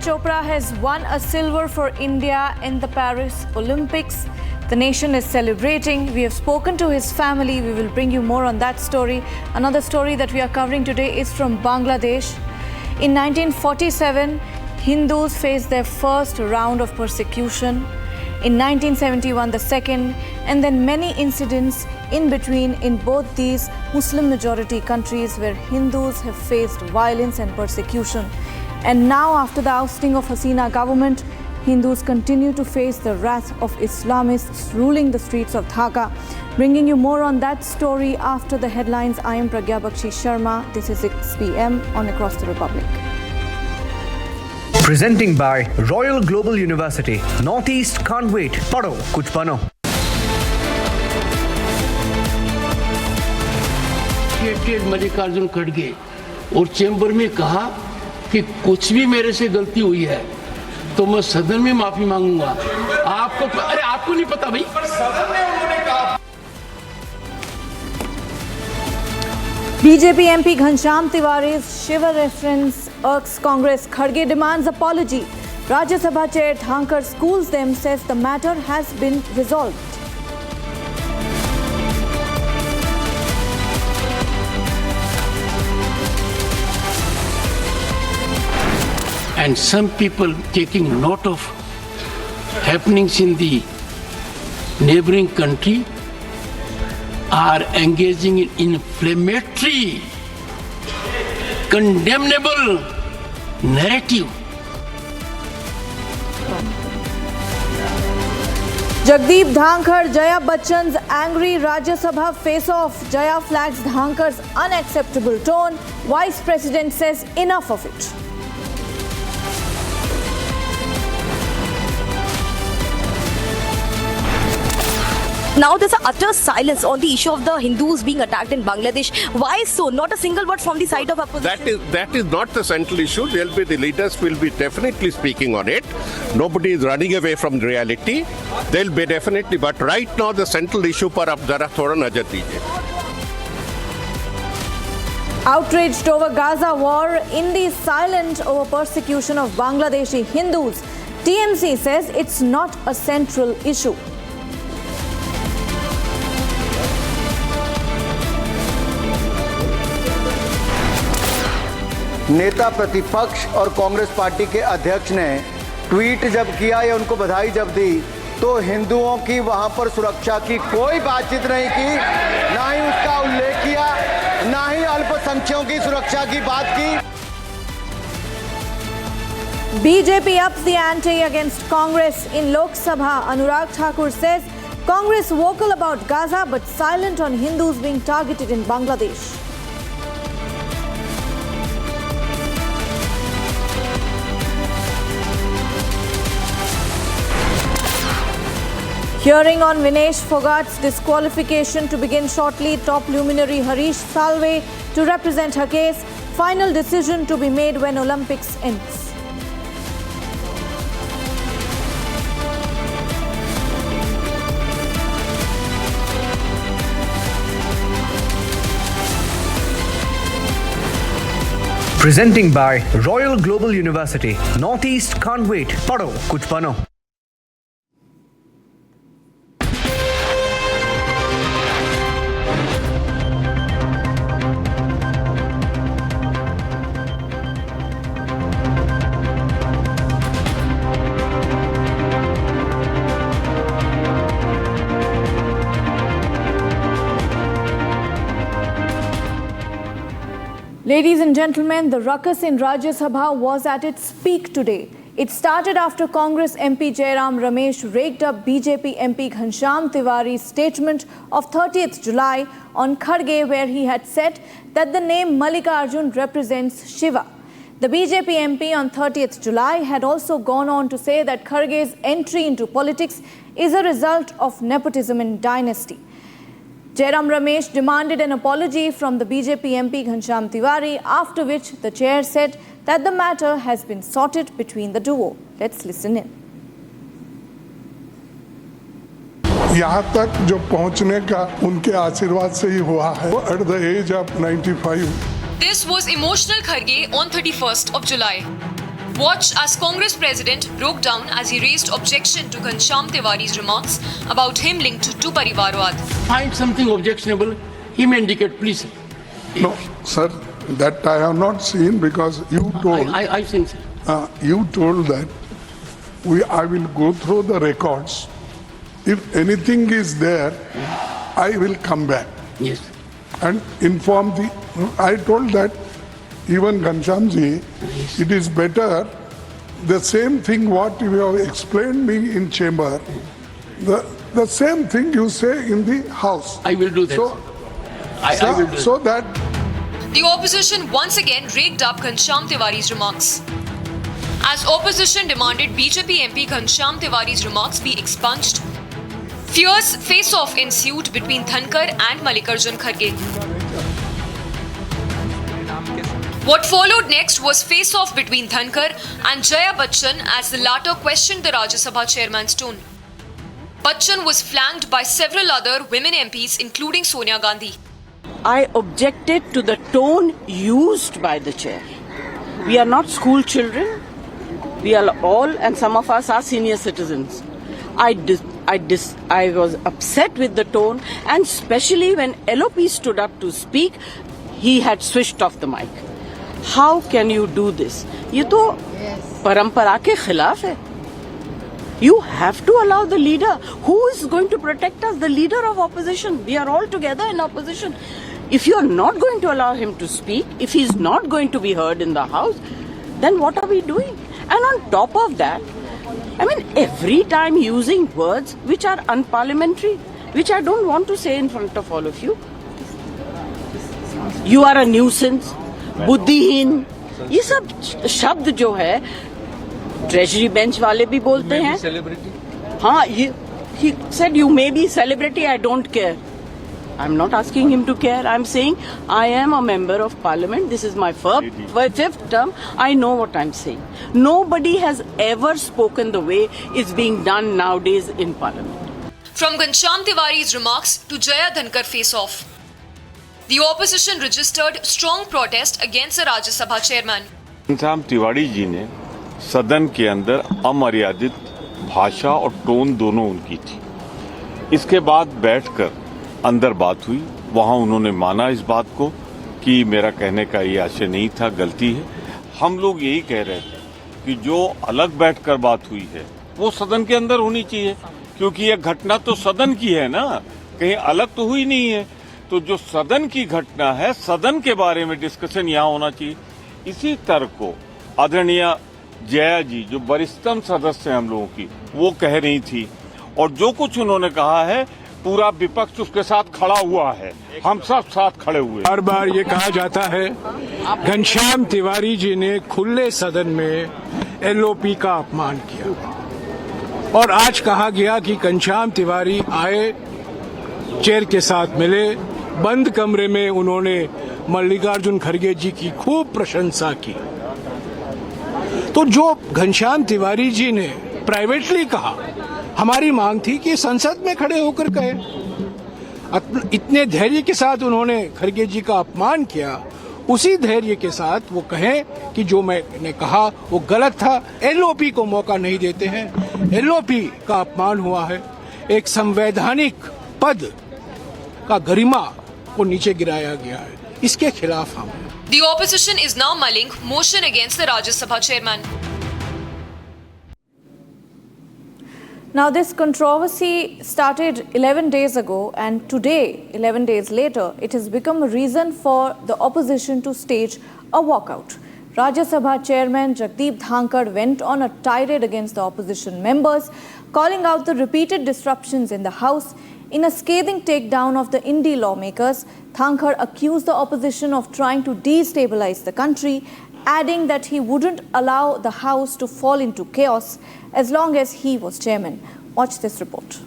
Chopra has won a silver for India in the Paris Olympics. The nation is celebrating. We have spoken to his family. We will bring you more on that story. Another story that we are covering today is from Bangladesh. In 1947, Hindus faced their first round of persecution. In 1971, the second, and then many incidents in between in both these Muslim-majority countries where Hindus have faced violence and persecution. And now, after the ousting of Hasina government, Hindus continue to face the wrath of Islamists ruling the streets of Dhaka. Bringing you more on that story after the headlines, I am Pragya Bakshi Sharma. This is 6 p.m. on Across the Republic. Presenting by Royal Global University. Northeast can't wait. Padho, kuch bano. Mallikarjun खड़गे और chamber में कहा कि कुछ भी मेरे से गलती हुई है तो मैं सदन में माफी मांगूंगा। आपको नहीं पता भाई। BJP MP Ghanshyam Tiwari's Shiva reference irks Congress. Kharge demands apology. Rajya Sabha Chair Dhankar schools them, says the matter has been resolved. And some people taking note of happenings in the neighboring country are engaging in inflammatory, condemnable narrative. Jagdeep Dhankar, Jaya Bachchan's angry Rajya Sabha face-off. Jaya flags Dhankar's unacceptable tone. Vice President says enough of it. Now there's an utter silence on the issue of the Hindus being attacked in Bangladesh. Why so? Not a single word from the side of opposition. That is not the central issue. The leaders will be definitely speaking on it. Nobody is running away from reality. They'll be definitely, but right now the central issue पर आप जरा थोड़ा नजर दीजिए. Outraged over Gaza war, India silent over persecution of Bangladeshi Hindus. TMC says it's not a central issue. नेता प्रतिपक्ष और Congress party के अध्यक्ष ने ट्वीट जब किया या उनको बधाई जब दी तो हिंदुओं की वहां पर सुरक्षा की कोई बातचीत नहीं की, ना ही उसका उल्लेख किया, ना ही अल्पसंख्यकों की सुरक्षा की बात की। BJP ups the ante against Congress in Lok Sabha. Anurag Thakur says Congress vocal about Gaza but silent on Hindus being targeted in Bangladesh. Hearing on Vinesh Phogat's disqualification to begin shortly. Top luminary Harish Salve to represent her case. Final decision to be made when Olympics ends. Presenting by Royal Global University. Northeast can't wait. Padho, kuch bano. Ladies and gentlemen, the ruckus in Rajya Sabha was at its peak today. It started after Congress MP Jairam Ramesh raked up BJP MP Ghanshyam Tiwari's statement of 30th July on Kharge, where he had said that the name Mallikarjun represents Shiva. The BJP MP on 30th July had also gone on to say that Kharge's entry into politics is a result of nepotism and dynasty. Jairam Ramesh demanded an apology from the BJP MP Ghanshyam Tiwari, after which the chair said that the matter has been sorted between the duo. Let's listen in. यहाँ तक जो पहुँचने का उनके आशीर्वाद से ही हुआ है। At the age of 95. This was emotional Kharge on 31st of July. Watch as Congress President broke down as he raised objection to Ghanshyam Tiwari's remarks about him linked to Parivarwad. Find something objectionable, he may indicate, please. No, sir, that I have not seen because you told. I've seen, sir. You told that I will go through the records. If anything is there, I will come back Yes. and inform the. I told that even Ghanshyamji, it is better the same thing what you have explained me in chamber, the same thing you say in the house. I will do that. So, I will do so that The opposition once again raked up Ghanshyam Tiwari's remarks. As opposition demanded BJP MP Ghanshyam Tiwari's remarks be expunged, fierce face-off ensued between Dhankar and Mallikarjun Kharge. What followed next was face-off between Dhankar and Jaya Bachchan as the latter questioned the Rajya Sabha chairman's tone. Bachchan was flanked by several other women MPs including Sonia Gandhi. I objected to the tone used by the chair. We are not school children. We are all, and some of us are senior citizens. I was upset with the tone, and especially when LOP stood up to speak, he had switched off the mic. How can you do this? ये तो परंपरा के खिलाफ है. You have to allow the leader. Who is going to protect us? The leader of opposition. We are all together in opposition. If you are not going to allow him to speak, if he is not going to be heard in the house, then what are we doing? And on top of that, I mean, every time using words which are unparliamentary, which I don't want to say in front of all of you. You are a nuisance, बुद्धिहीन, ये सब शब्द जो है treasury bench वाले भी बोलते हैं. हाँ, he said you may be celebrity, I don't care. I'm not asking him to care. I'm saying I am a member of parliament. This is my fifth term. I know what I'm saying. Nobody has ever spoken the way it's being done nowadays in parliament. From Ghanshyam Tiwari's remarks to Jaya Dhankar face-off, the opposition registered strong protest against the Rajya Sabha chairman. Ghanshyam Tiwari ji ने सदन के अंदर अमर्यादित भाषा और tone दोनों उनकी थी. इसके बाद बैठकर अंदर बात हुई. वहां उन्होंने माना इस बात को कि मेरा कहने का ये आशय नहीं था, गलती है. हम लोग यही कह रहे थे कि जो अलग बैठकर बात हुई है वो सदन के अंदर होनी चाहिए, क्योंकि ये घटना तो सदन की है ना, कहीं अलग तो हुई नहीं है. तो जो सदन की घटना है, सदन के बारे में डिस्कशन यहाँ होना चाहिए. इसी तर्क को आदरणीय जया जी, जो वरिष्ठतम सदस्य हैं हम लोगों की, वो कह रही थी, और जो कुछ उन्होंने कहा है पूरा विपक्ष उसके साथ खड़ा हुआ है. हम सब साथ खड़े हुए. बार बार ये कहा जाता है घनश्याम तिवारी जी ने खुले सदन में एलओपी का अपमान किया, और आज कहा गया कि घनश्याम तिवारी आए, चेयर के साथ मिले, बंद कमरे में उन्होंने मल्लिकार्जुन खड़गे जी की खूब प्रशंसा की. तो जो घनश्याम तिवारी जी ने प्राइवेटली कहा, हमारी मांग थी कि संसद में खड़े होकर कहे. इतने धैर्य के साथ उन्होंने खड़गे जी का अपमान किया, उसी धैर्य के साथ वो कहें कि जो मैंने कहा वो गलत था. एलओपी को मौका नहीं देते हैं. एलओपी का अपमान हुआ है. एक संवैधानिक पद का गरिमा को नीचे गिराया गया है. इसके खिलाफ हम. The opposition is now mulling motion against the Rajya Sabha chairman. Now, this controversy started 11 days ago, and today, 11 days later, it has become a reason for the opposition to stage a walkout. Rajya Sabha chairman Jagdeep Dhankar went on a tirade against the opposition members, calling out the repeated disruptions in the House. In a scathing takedown of the Indi lawmakers, Dhankar accused the opposition of trying to destabilize the country, adding that he wouldn't allow the House to fall into chaos as long as he was chairman. Watch this report.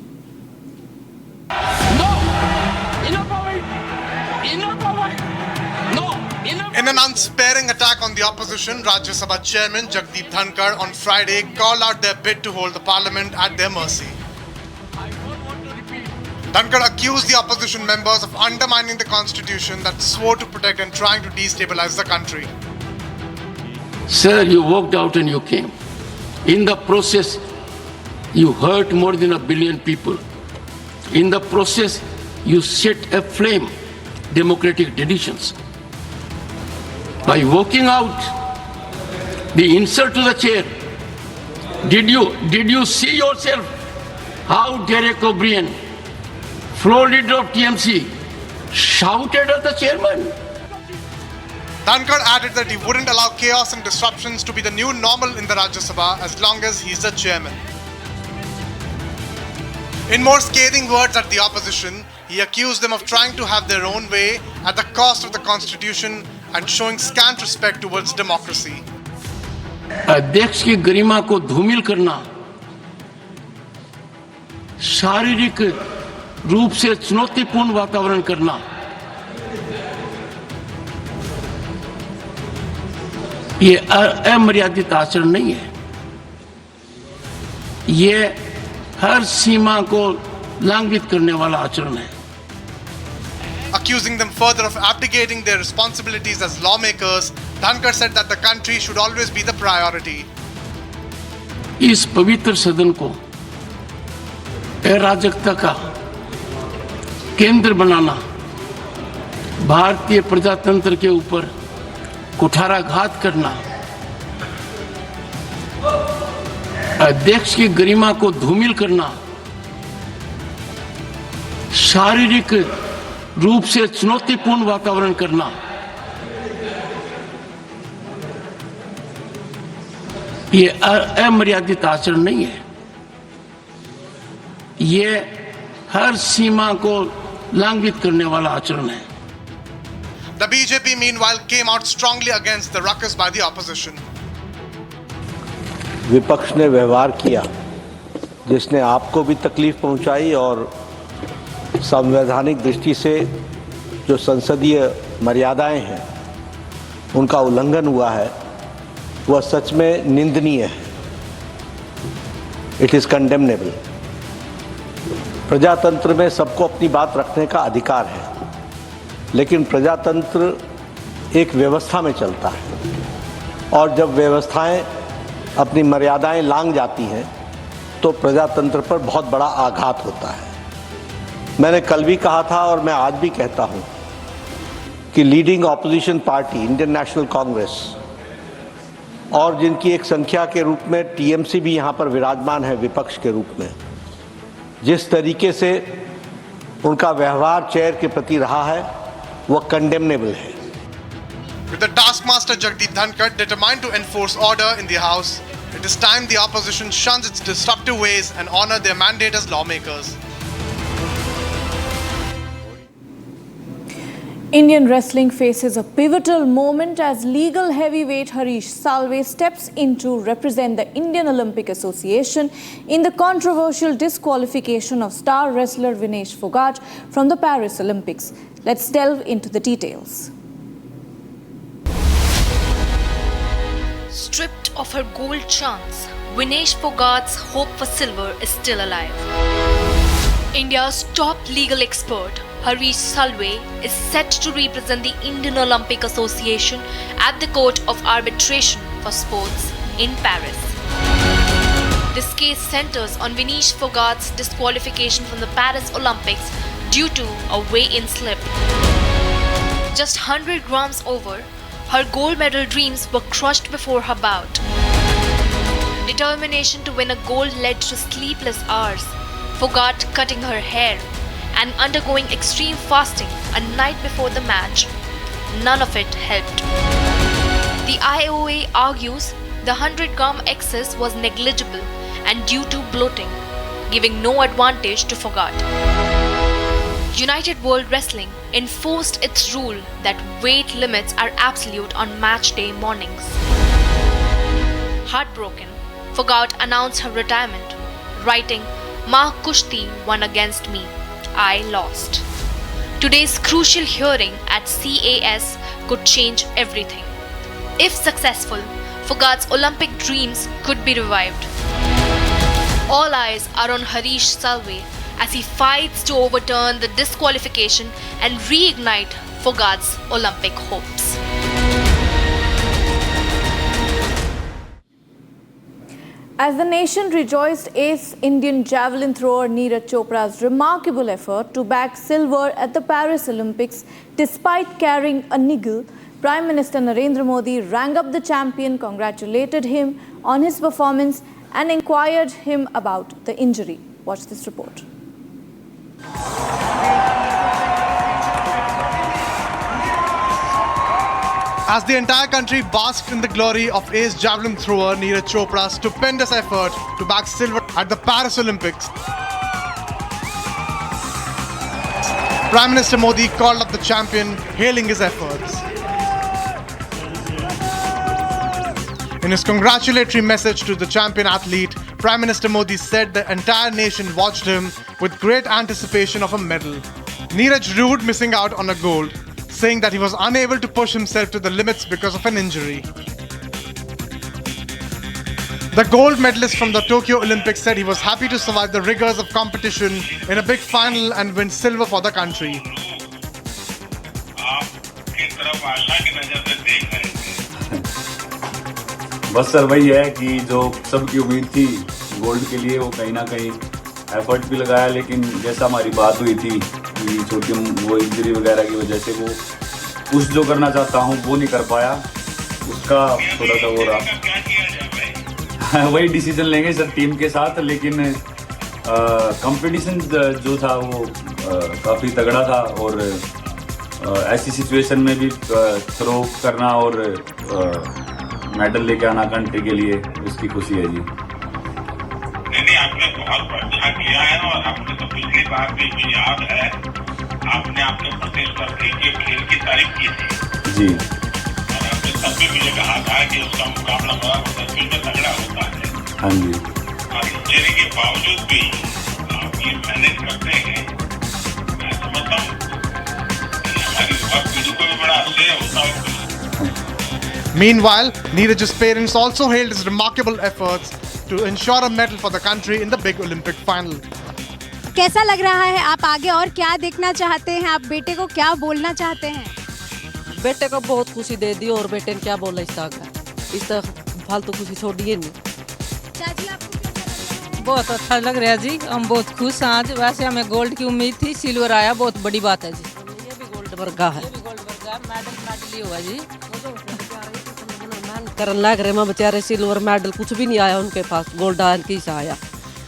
In an unsparing attack on the opposition, Rajya Sabha chairman Jagdeep Dhankar on Friday called out their bid to hold the parliament at their mercy. Dhankar accused the opposition members of undermining the constitution that swore to protect and trying to destabilize the country. Sir, you walked out and you came. In the process, you hurt more than 1 billion people. In the process, you set aflame democratic traditions. By walking out, the insult to the chair, did you see yourself how Derek O'Brien, floor leader of TMC, shouted at the chairman? Dhankar added that he wouldn't allow chaos and disruptions to be the new normal in the Rajya Sabha as long as he's the chairman. In more scathing words at the opposition, he accused them of trying to have their own way at the cost of the constitution and showing scant respect towards democracy. अध्यक्ष की गरिमा को धूमिल करना, शारीरिक रूप से चुनौतीपूर्ण वातावरण करना, ये अमर्यादित आचरण नहीं है। ये हर सीमा को लंघित करने वाला आचरण है। Accusing them further of abdicating their responsibilities as lawmakers, Dhankar said that the country should always be the priority. इस पवित्र सदन को अराजकता का केंद्र बनाना, भारतीय प्रजातंत्र के ऊपर कुठाराघात करना, अध्यक्ष की गरिमा को धूमिल करना, शारीरिक रूप से चुनौतीपूर्ण वातावरण करना, ये अमर्यादित आचरण नहीं है। ये हर सीमा को लंघित करने वाला आचरण है। The BJP meanwhile came out strongly against the ruckus by the opposition. विपक्ष ने व्यवहार किया जिसने आपको भी तकलीफ पहुंचाई और संवैधानिक दृष्टि से जो संसदीय मर्यादाएं हैं उनका उल्लंघन हुआ है, वह सच में निंदनीय है। It is condemnable. प्रजातंत्र में सबको अपनी बात रखने का अधिकार है, लेकिन प्रजातंत्र एक व्यवस्था में चलता है और जब व्यवस्थाएं अपनी मर्यादाएं लांघ जाती हैं तो प्रजातंत्र पर बहुत बड़ा आघात होता है। मैंने कल भी कहा था और मैं आज भी कहता हूं कि leading opposition party Indian national Congress और जिनकी एक संख्या के रूप में टीएमसी भी यहां पर विराजमान है विपक्ष के रूप में, जिस तरीके से उनका व्यवहार चेयर के प्रति रहा है वह कंडेमनेबल है। With the taskmaster Jagdeep Dhankar determined to enforce order in the House, it is time the opposition shuns its disruptive ways and honor their mandate as lawmakers. Indian wrestling faces a pivotal moment as legal heavyweight Harish Salve steps in to represent the Indian Olympic Association in the controversial disqualification of star wrestler Vinesh Phogat from the Paris Olympics. Let's delve into the details. Stripped of her gold chance, Vinesh Phogat's hope for silver is still alive. India's top legal expert, Harish Salve, is set to represent the Indian Olympic Association at the Court of Arbitration for Sports in Paris. This case centers on Vinesh Phogat's disqualification from the Paris Olympics due to a weigh-in slip. Just 100 grams over, her gold medal dreams were crushed before her bout. Determination to win a gold led to sleepless hours, Phogat cutting her hair and undergoing extreme fasting a night before the match. None of it helped. The IOA argues the 100-gram excess was negligible and due to bloating, giving no advantage to Phogat. United World Wrestling enforced its rule that weight limits are absolute on match day mornings. Heartbroken, Phogat announced her retirement, writing, "Maa Kushti won against me. I lost." Today's crucial hearing at CAS could change everything. If successful, Phogat's Olympic dreams could be revived. All eyes are on Harish Salve as he fights to overturn the disqualification and reignite Phogat's Olympic hopes. As the nation rejoiced ace Indian javelin thrower Neeraj Chopra's remarkable effort to bag silver at the Paris Olympics despite carrying a niggle, Prime Minister Narendra Modi rang up the champion, congratulated him on his performance and inquired him about the injury. Watch this report. As the entire country basked in the glory of ace javelin thrower Neeraj Chopra's stupendous effort to bag silver at the Paris Olympics, Prime Minister Modi called up the champion, hailing his efforts. In his congratulatory message to the champion athlete, Prime Minister Modi said the entire nation watched him with great anticipation of a medal. Neeraj rued missing out on a gold, saying that he was unable to push himself to the limits because of an injury. The gold medalist from the Tokyo Olympics said he was happy to survive the rigors of competition in a big final and win silver for the country. बस sir वही है कि जो सबकी उम्मीद थी gold के लिए, वो कहीं ना कहीं एफर्ट भी लगाया, लेकिन जैसा हमारी बात हुई थी कि छोटी वो इंजरी वगैरह की वजह से वो पुश जो करना चाहता हूँ वो नहीं कर पाया, उसका थोड़ा सा वो रहा। वही डिसीजन लेंगे सर टीम के साथ, लेकिन कंपटीशन जो था वो काफ़ी तगड़ा था और ऐसी सिचुएशन में भी थ्रो करना और मेडल लेके आना कंट्री के लिए उसकी खुशी है जी। नहीं, आपने बहुत अच्छा किया है और आपने तो पिछली बार भी याद है, आपने आपके प्रतिस्पर्धी के खेल की तारीफ की थी जी, और आपने तब भी मुझे कहा था कि उसका मुकाबला बड़ा मुश्किल में तगड़ा होता है। हाँ जी, और इंजरी के बावजूद भी आप ये मैनेज करते हैं, मैं समझता हूँ कि हमारी युवा पीढ़ी को भी बड़ा आश्चर्य होता है। Meanwhile, Neeraj's parents also hailed his remarkable efforts to ensure a medal for the country in the big Olympic final. कैसा लग रहा है, आप आगे और क्या देखना चाहते हैं, आप बेटे को क्या बोलना चाहते हैं? बेटे को बहुत खुशी दे दी और बेटे ने क्या बोला इस तक फालतू खुशी छोड़िए नहीं। बहुत अच्छा लग रहा है जी, हम बहुत खुश हैं आज। वैसे हमें गोल्ड की उम्मीद थी, सिल्वर आया, बहुत बड़ी बात है जी। ये भी गोल्ड वर्गा है, मेडल ही होगा जी। करने लग रहे बेचारे, सिल्वर मेडल कुछ भी नहीं आया उनके पास, गोल्ड आया किस आया।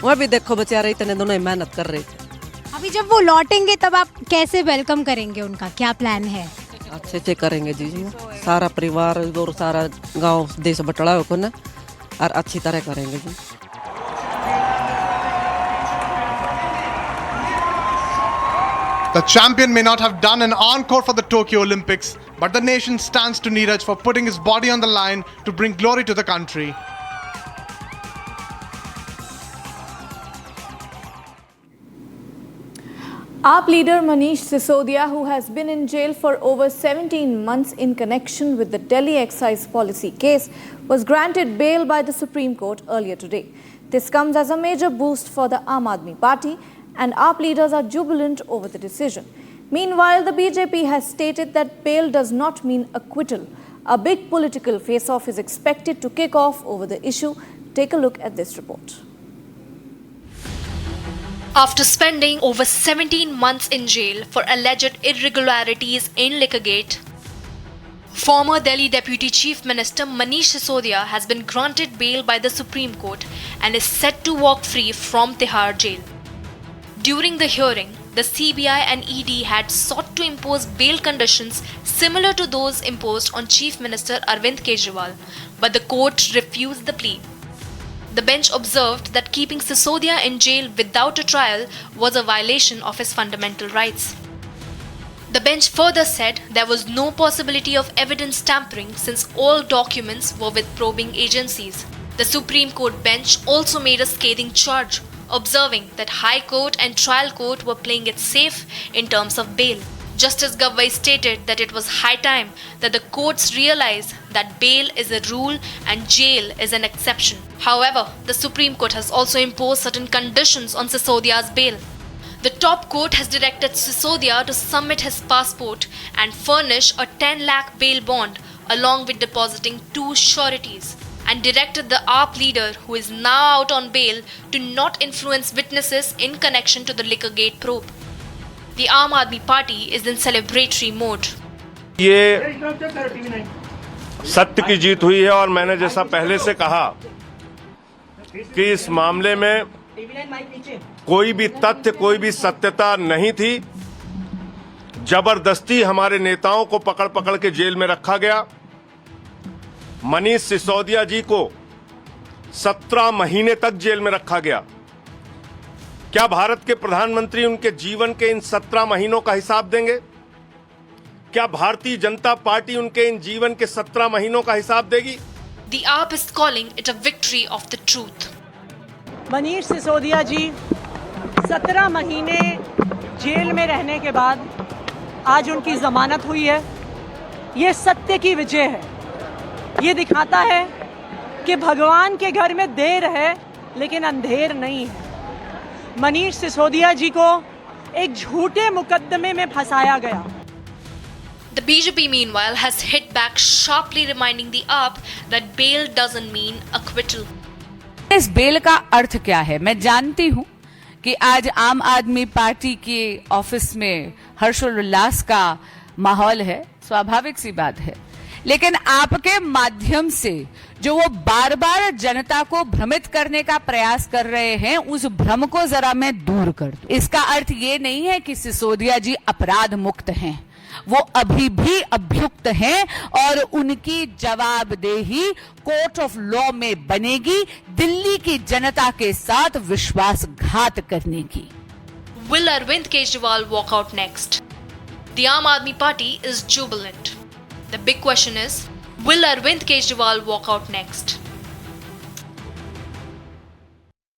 वह भी देखो बेचारे इतने दोनों मेहनत कर रहे थे। अभी जब वो लौटेंगे तब आप कैसे वेलकम करेंगे उनका, क्या प्लान है? अच्छे से करेंगे जी, सारा परिवार और सारा गांव देश बटड़ा हो ना, और अच्छी तरह करेंगे जी। The champion may not have done an encore for the Tokyo Olympics, but the nation stands to Neeraj for putting his body on the line to bring glory to the country. AAP leader Manish Sisodia, who has been in jail for over 17 months in connection with the Delhi excise policy case, was granted bail by the Supreme Court earlier today. This comes as a major boost for the Aam Aadmi Party, and AAP leaders are jubilant over the decision. Meanwhile, the BJP has stated that bail does not mean acquittal. A big political face-off is expected to kick off over the issue. Take a look at this report. After spending over 17 months in jail for alleged irregularities in Liquorgate, former Delhi Deputy Chief Minister Manish Sisodia has been granted bail by the Supreme Court and is set to walk free from Tihar jail. During the hearing, the CBI and ED had sought to impose bail conditions similar to those imposed on Chief Minister Arvind Kejriwal, but the court refused the plea. The bench observed that keeping Sisodia in jail without a trial was a violation of his fundamental rights. The bench further said there was no possibility of evidence tampering since all documents were with probing agencies. The Supreme Court bench also made a scathing charge, observing that High Court and Trial Court were playing it safe in terms of bail. Justice Gavai stated that it was high time that the courts realize that bail is a rule and jail is an exception. However, the Supreme Court has also imposed certain conditions on Sisodia's bail. The top court has directed Sisodia to submit his passport and furnish a 10 lakh bail bond along with depositing 2 sureties. and directed the AAP leader, who is now out on bail, to not influence witnesses in connection to the Liquorgate probe. The Aam Aadmi Party is in celebratory mode. ये सत्य की जीत हुई है और मैंने जैसा पहले से कहा कि इस मामले में कोई भी तथ्य, कोई भी सत्यता नहीं थी। जबरदस्ती हमारे नेताओं को पकड़ पकड़ के जेल में रखा गया। मनीष सिसोदिया जी को 17 महीने तक जेल में रखा गया। क्या भारत के प्रधानमंत्री उनके जीवन के इन 17 महीनों का हिसाब देंगे? क्या भारतीय जनता पार्टी उनके इन जीवन के 17 महीनों का हिसाब देगी? The AAP is calling it a victory of the truth. Manish Sisodia जी 17 महीने जेल में रहने के बाद आज उनकी जमानत हुई है। ये सत्य की विजय है। ये दिखाता है कि भगवान के घर में देर है लेकिन अंधेर नहीं है। मनीष सिसोदिया जी को एक झूठे मुकदमे में फंसाया गया। The BJP meanwhile has hit back sharply, reminding the AAP that bail doesn't mean acquittal. इस बेल का अर्थ क्या है? मैं जानती हूं कि आज आम आदमी पार्टी के ऑफिस में हर्षोल्लास का माहौल है, स्वाभाविक सी बात है। लेकिन आपके माध्यम से जो वो बार बार जनता को भ्रमित करने का प्रयास कर रहे हैं, उस भ्रम को जरा मैं दूर कर दूं। इसका अर्थ ये नहीं है कि सिसोदिया जी अपराध मुक्त हैं। वो अभी भी अभियुक्त हैं और उनकी जवाबदेही कोर्ट ऑफ लॉ में बनेगी दिल्ली की जनता के साथ विश्वासघात करने की। Will Arvind Kejriwal walk out next? The Aam Aadmi Party is jubilant. The big question is, will Arvind Kejriwal walk out next?